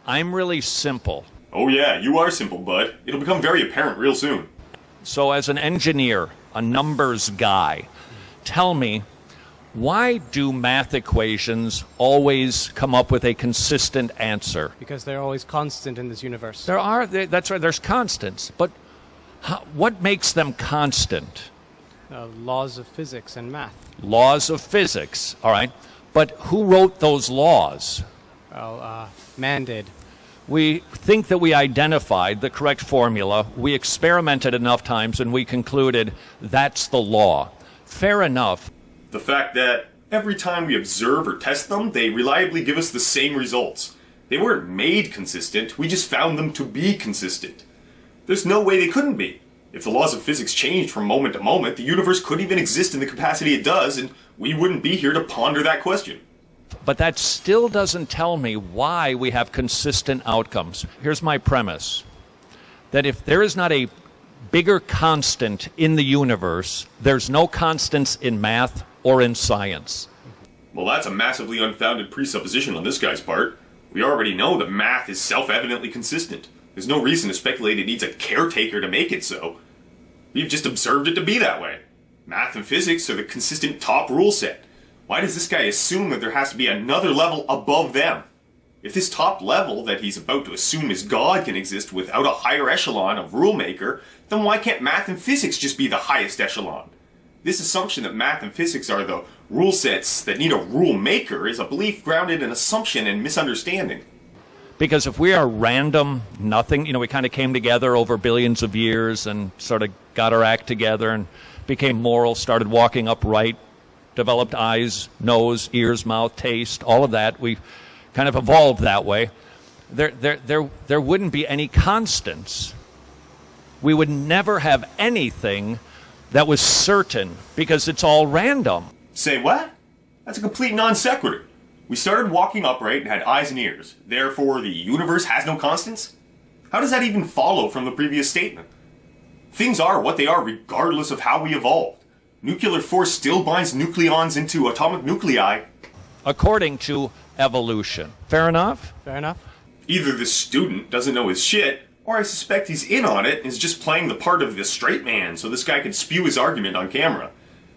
I'm really simple. Oh yeah, you are simple, bud. It'll become very apparent real soon. So as an engineer, a numbers guy, tell me, why do math equations always come up with a consistent answer? Because they're always constant in this universe. That's right, there's constants. But what makes them constant? Laws of physics and math. Laws of physics, all right. But who wrote those laws? Well, man did. We think that we identified the correct formula. We experimented enough times and we concluded that's the law. Fair enough. The fact that every time we observe or test them, they reliably give us the same results. They weren't made consistent, we just found them to be consistent. There's no way they couldn't be. If the laws of physics changed from moment to moment, the universe couldn't even exist in the capacity it does, and we wouldn't be here to ponder that question. But that still doesn't tell me why we have consistent outcomes. Here's my premise. That if there is not a bigger constant in the universe, there's no constants in math or in science. Well, that's a massively unfounded presupposition on this guy's part. We already know that math is self-evidently consistent. There's no reason to speculate it needs a caretaker to make it so. We've just observed it to be that way. Math and physics are the consistent top rule set. Why does this guy assume that there has to be another level above them? If this top level that he's about to assume is God can exist without a higher echelon of rule maker, then why can't math and physics just be the highest echelon? This assumption that math and physics are the rule sets that need a rule maker is a belief grounded in assumption and misunderstanding. Because if we are random, nothing, we kind of came together over billions of years and sort of got our act together and became moral, started walking upright, developed eyes, nose, ears, mouth, taste, all of that. We kind of evolved that way. There wouldn't be any constants. We would never have anything that was certain because it's all random. Say what? That's a complete non sequitur. We started walking upright and had eyes and ears. Therefore, the universe has no constants? How does that even follow from the previous statement? Things are what they are regardless of how we evolved. Nuclear force still binds nucleons into atomic nuclei. According to evolution. Fair enough? Fair enough. Either this student doesn't know his shit, or I suspect he's in on it and is just playing the part of the straight man so this guy can spew his argument on camera.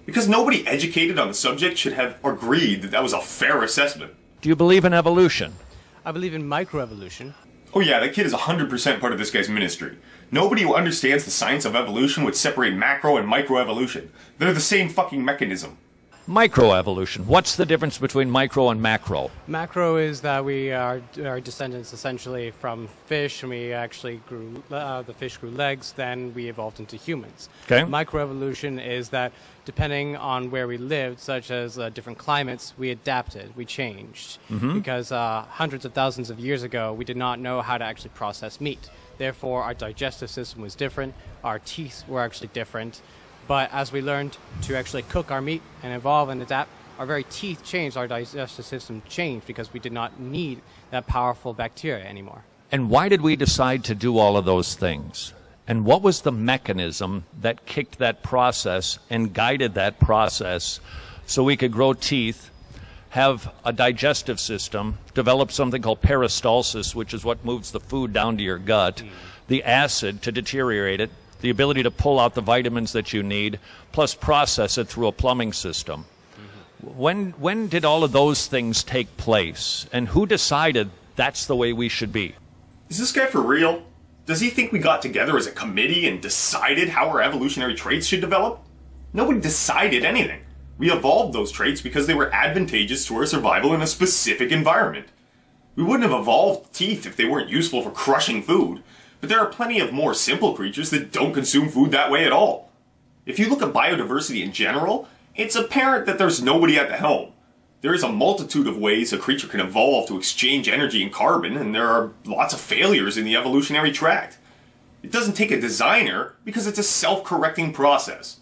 Because nobody educated on the subject should have agreed that that was a fair assessment. Do you believe in evolution? I believe in microevolution. Oh yeah, that kid is 100% part of this guy's ministry. Nobody who understands the science of evolution would separate macro and microevolution. They're the same fucking mechanism. Microevolution. What's the difference between micro and macro? Macro is that we are descendants essentially from fish, and we actually grew, the fish grew legs, then we evolved into humans. Okay. Microevolution is that depending on where we lived, such as different climates, we adapted, we changed. Because hundreds of thousands of years ago, we did not know how to actually process meat. Therefore, our digestive system was different, our teeth were actually different. But as we learned to actually cook our meat and evolve and adapt, our very teeth changed, our digestive system changed because we did not need that powerful bacteria anymore. And why did we decide to do all of those things? And what was the mechanism that kicked that process and guided that process so we could grow teeth, have a digestive system, develop something called peristalsis, which is what moves the food down to your gut, the acid to deteriorate it, the ability to pull out the vitamins that you need, plus process it through a plumbing system. When did all of those things take place? And who decided that's the way we should be? Is this guy for real? Does he think we got together as a committee and decided how our evolutionary traits should develop? Nobody decided anything. We evolved those traits because they were advantageous to our survival in a specific environment. We wouldn't have evolved teeth if they weren't useful for crushing food. But there are plenty of more simple creatures that don't consume food that way at all. If you look at biodiversity in general, it's apparent that there's nobody at the helm. There is a multitude of ways a creature can evolve to exchange energy and carbon, and there are lots of failures in the evolutionary tract. It doesn't take a designer because it's a self-correcting process.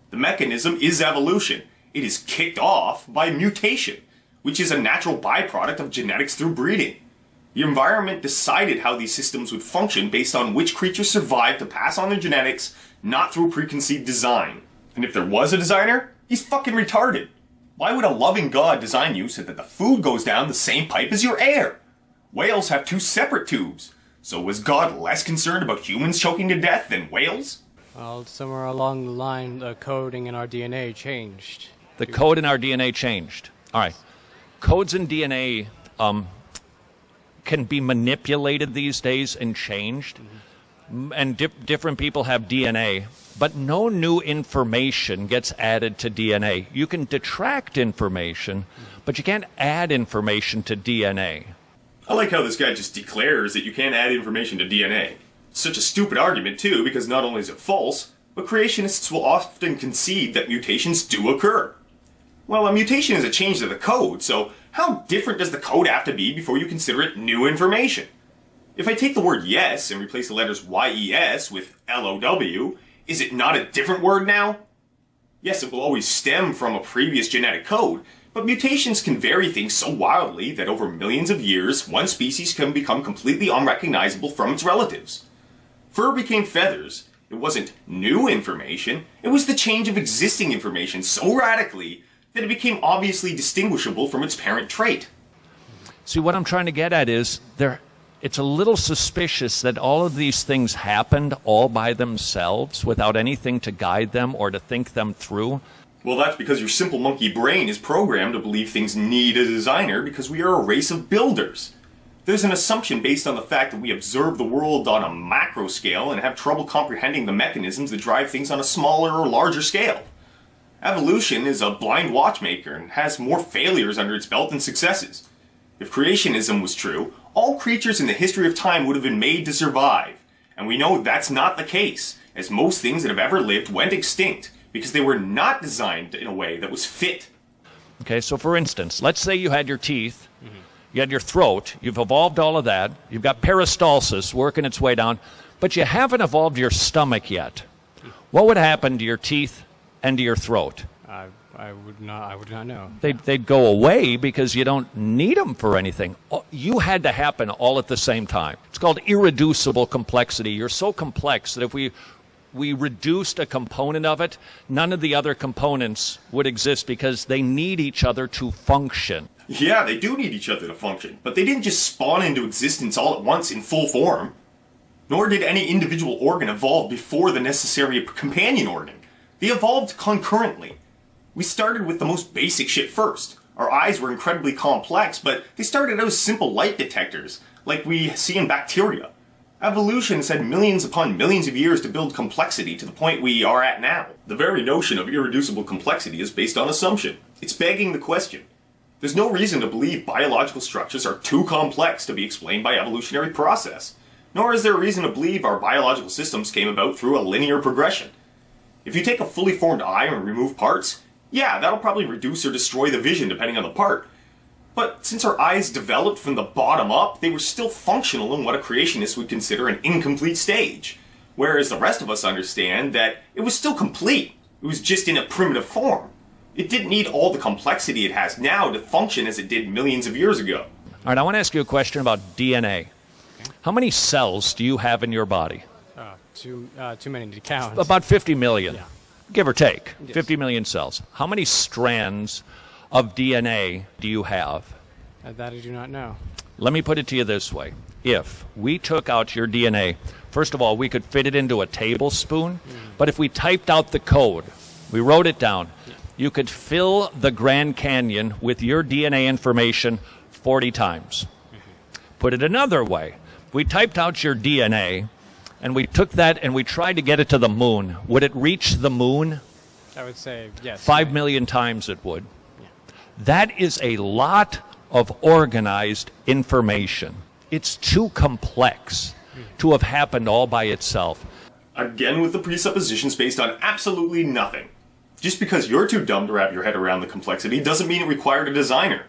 The mechanism is evolution. It is kicked off by mutation, which is a natural byproduct of genetics through breeding. The environment decided how these systems would function based on which creatures survived to pass on their genetics, not through preconceived design. And if there was a designer, he's fucking retarded. Why would a loving God design you so that the food goes down the same pipe as your air? Whales have two separate tubes. So was God less concerned about humans choking to death than whales? Well, somewhere along the line, the coding in our DNA changed. The code in our DNA changed. All right. Codes in DNA can be manipulated these days and changed. And different people have DNA, but no new information gets added to DNA. You can detract information, but you can't add information to DNA. I like how this guy just declares that you can't add information to DNA. It's such a stupid argument, too, because not only is it false, but creationists will often concede that mutations do occur. Well, a mutation is a change to the code, so how different does the code have to be before you consider it new information? If I take the word yes and replace the letters YES with LOW, is it not a different word now? Yes, it will always stem from a previous genetic code, but mutations can vary things so wildly that over millions of years, one species can become completely unrecognizable from its relatives. Fur became feathers. It wasn't new information, it was the change of existing information so radically that it became obviously distinguishable from its parent trait. See, what I'm trying to get at is it's a little suspicious that all of these things happened all by themselves without anything to guide them or to think them through. Well, that's because your simple monkey brain is programmed to believe things need a designer because we are a race of builders. There's an assumption based on the fact that we observe the world on a macro scale and have trouble comprehending the mechanisms that drive things on a smaller or larger scale. Evolution is a blind watchmaker and has more failures under its belt than successes. If creationism was true, all creatures in the history of time would have been made to survive. And we know that's not the case, as most things that have ever lived went extinct because they were not designed in a way that was fit. Okay, so for instance, let's say you had your teeth, you had your throat, you've evolved all of that, you've got peristalsis working its way down, but you haven't evolved your stomach yet. What would happen to your teeth and to your throat? I would not know. They'd go away because you don't need them for anything. You had to happen all at the same time. It's called irreducible complexity. You're so complex that if we reduced a component of it, none of the other components would exist because they need each other to function. Yeah, they do need each other to function, but they didn't just spawn into existence all at once in full form. Nor did any individual organ evolve before the necessary companion organ. They evolved concurrently. We started with the most basic shit first. Our eyes were incredibly complex, but they started out as simple light detectors, like we see in bacteria. Evolution has had millions upon millions of years to build complexity to the point we are at now. The very notion of irreducible complexity is based on assumption. It's begging the question. There's no reason to believe biological structures are too complex to be explained by evolutionary process. Nor is there a reason to believe our biological systems came about through a linear progression. If you take a fully formed eye and remove parts, yeah, that'll probably reduce or destroy the vision depending on the part. But since our eyes developed from the bottom up, they were still functional in what a creationist would consider an incomplete stage. Whereas the rest of us understand that it was still complete. It was just in a primitive form. It didn't need all the complexity it has now to function as it did millions of years ago. All right, I want to ask you a question about DNA. How many cells do you have in your body? Too many to count. About 50 million, Yeah. give or take. Yes. 50 million cells. How many strands of DNA do you have? That I do not know. Let me put it to you this way. If we took out your DNA, first of all, we could fit it into a tablespoon, but if we typed out the code, we wrote it down, you could fill the Grand Canyon with your DNA information 40 times. Put it another way. We typed out your DNA, and we took that and we tried to get it to the moon. Would it reach the moon? I would say yes. 5 million times it would. That is a lot of organized information. It's too complex to have happened all by itself. Again with the presuppositions based on absolutely nothing. Just because you're too dumb to wrap your head around the complexity doesn't mean it required a designer.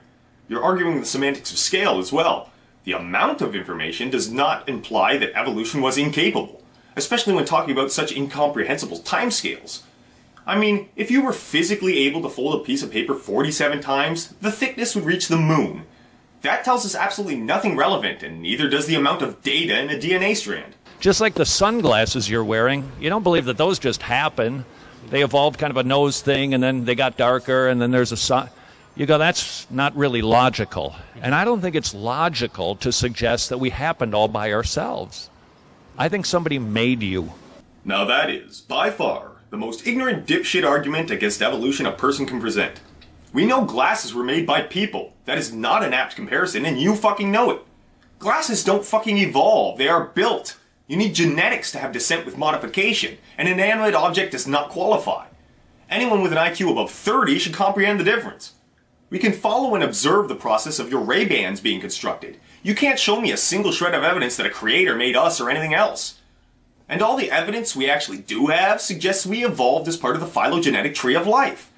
You're arguing the semantics of scale as well. The amount of information does not imply that evolution was incapable, especially when talking about such incomprehensible timescales. I mean, if you were physically able to fold a piece of paper 47 times, the thickness would reach the moon. That tells us absolutely nothing relevant, and neither does the amount of data in a DNA strand. Just like the sunglasses you're wearing, you don't believe that those just happen. They evolved kind of a nose thing, and then they got darker, and then there's a sun. You go, that's not really logical. And I don't think it's logical to suggest that we happened all by ourselves. I think somebody made you. Now that is, by far, the most ignorant dipshit argument against evolution a person can present. We know glasses were made by people. That is not an apt comparison, and you fucking know it. Glasses don't fucking evolve, they are built. You need genetics to have descent with modification. An inanimate object does not qualify. Anyone with an IQ above 30 should comprehend the difference. We can follow and observe the process of your Ray-Bans being constructed. You can't show me a single shred of evidence that a creator made us or anything else. And all the evidence we actually do have suggests we evolved as part of the phylogenetic tree of life.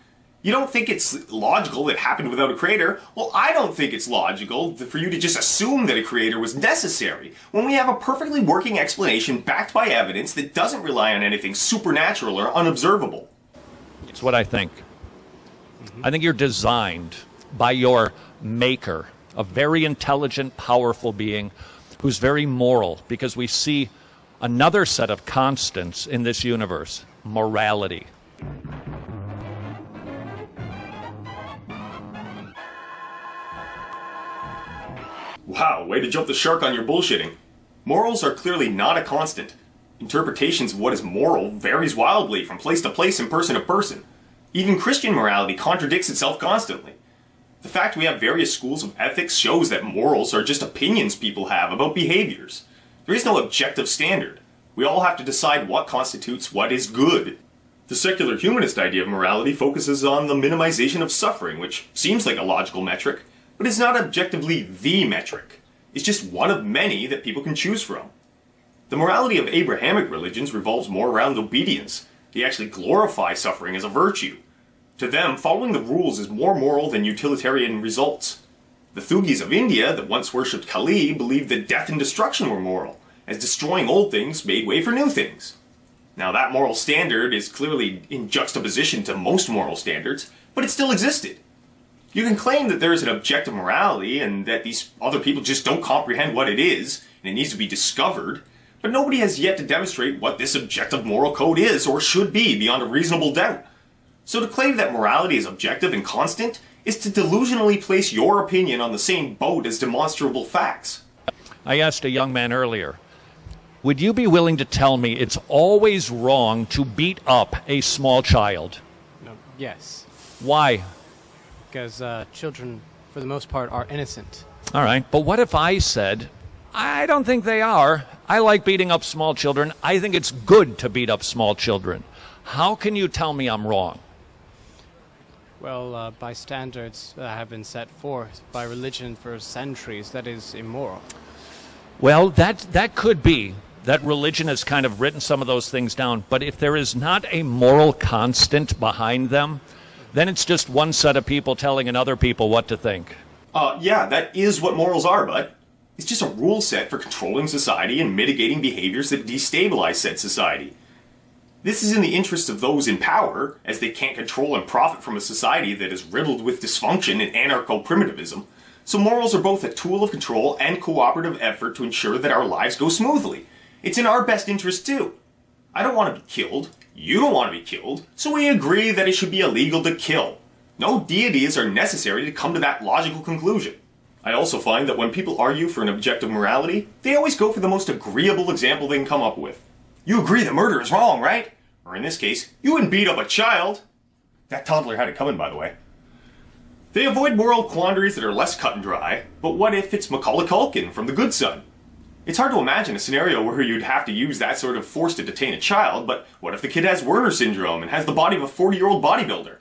You don't think it's logical that it happened without a creator? Well, I don't think it's logical for you to just assume that a creator was necessary when we have a perfectly working explanation backed by evidence that doesn't rely on anything supernatural or unobservable. It's what I think. I think you're designed by your maker, a very intelligent, powerful being who's very moral, because we see another set of constants in this universe, morality. Wow, way to jump the shark on your bullshitting. Morals are clearly not a constant. Interpretations of what is moral varies wildly from place to place and person to person. Even Christian morality contradicts itself constantly. The fact we have various schools of ethics shows that morals are just opinions people have about behaviors. There is no objective standard. We all have to decide what constitutes what is good. The secular humanist idea of morality focuses on the minimization of suffering, which seems like a logical metric, but is not objectively the metric. It's just one of many that people can choose from. The morality of Abrahamic religions revolves more around obedience. They actually glorify suffering as a virtue. To them, following the rules is more moral than utilitarian results. The Thugis of India that once worshipped Kali believed that death and destruction were moral, as destroying old things made way for new things. Now that moral standard is clearly in juxtaposition to most moral standards, but it still existed. You can claim that there is an objective morality and that these other people just don't comprehend what it is, and it needs to be discovered, but nobody has yet to demonstrate what this objective moral code is or should be beyond a reasonable doubt. So to claim that morality is objective and constant is to delusionally place your opinion on the same boat as demonstrable facts. I asked a young man earlier, would you be willing to tell me it's always wrong to beat up a small child? No, yes. Why? Because children, for the most part, are innocent. All right, but what if I said, I don't think they are. I like beating up small children. I think it's good to beat up small children. How can you tell me I'm wrong? Well, by standards that have been set forth by religion for centuries, that is immoral. Well, that could be. That religion has kind of written some of those things down. But if there is not a moral constant behind them, then it's just one set of people telling another people what to think. Yeah, that is what morals are, bud. It's just a rule set for controlling society and mitigating behaviors that destabilize said society. This is in the interest of those in power, as they can't control and profit from a society that is riddled with dysfunction and anarcho-primitivism. So morals are both a tool of control and cooperative effort to ensure that our lives go smoothly. It's in our best interest too. I don't want to be killed. You don't want to be killed. So we agree that it should be illegal to kill. No deities are necessary to come to that logical conclusion. I also find that when people argue for an objective morality, they always go for the most agreeable example they can come up with. You agree that murder is wrong, right? Or in this case, you wouldn't beat up a child. That toddler had it coming, by the way. They avoid moral quandaries that are less cut and dry, but what if it's Macaulay Culkin from The Good Son? It's hard to imagine a scenario where you'd have to use that sort of force to detain a child, but what if the kid has Werner syndrome and has the body of a 40-year-old bodybuilder?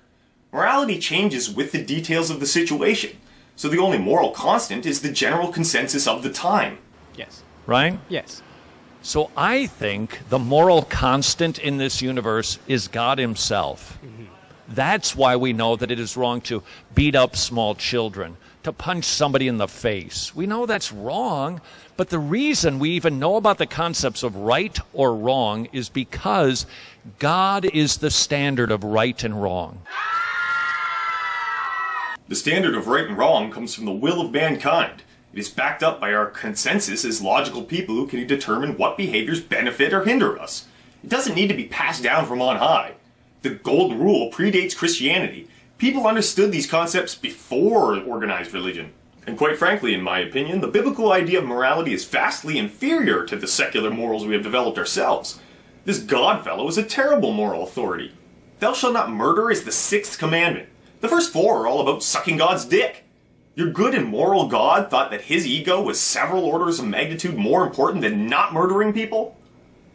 Morality changes with the details of the situation, so the only moral constant is the general consensus of the time. Yes. Right? Yes. So I think the moral constant in this universe is God himself. Mm-hmm. That's why we know that it is wrong to beat up small children, to punch somebody in the face. We know that's wrong, but the reason we even know about the concepts of right or wrong is because God is the standard of right and wrong. The standard of right and wrong comes from the will of mankind. It is backed up by our consensus as logical people who can determine what behaviors benefit or hinder us. It doesn't need to be passed down from on high. The golden rule predates Christianity. People understood these concepts before organized religion. And quite frankly, in my opinion, the biblical idea of morality is vastly inferior to the secular morals we have developed ourselves. This God fellow is a terrible moral authority. Thou shalt not murder is the 6th commandment. The first 4 are all about sucking God's dick. Your good and moral God thought that his ego was several orders of magnitude more important than not murdering people?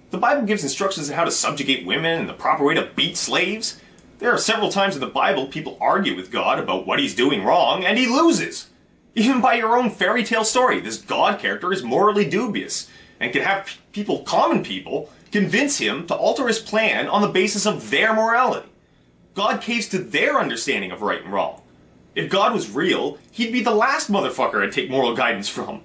The Bible gives instructions on how to subjugate women and the proper way to beat slaves. There are several times in the Bible people argue with God about what he's doing wrong, and he loses. Even by your own fairy tale story, this God character is morally dubious, and can have people, common people, convince him to alter his plan on the basis of their morality. God caves to their understanding of right and wrong. If God was real, he'd be the last motherfucker I'd take moral guidance from.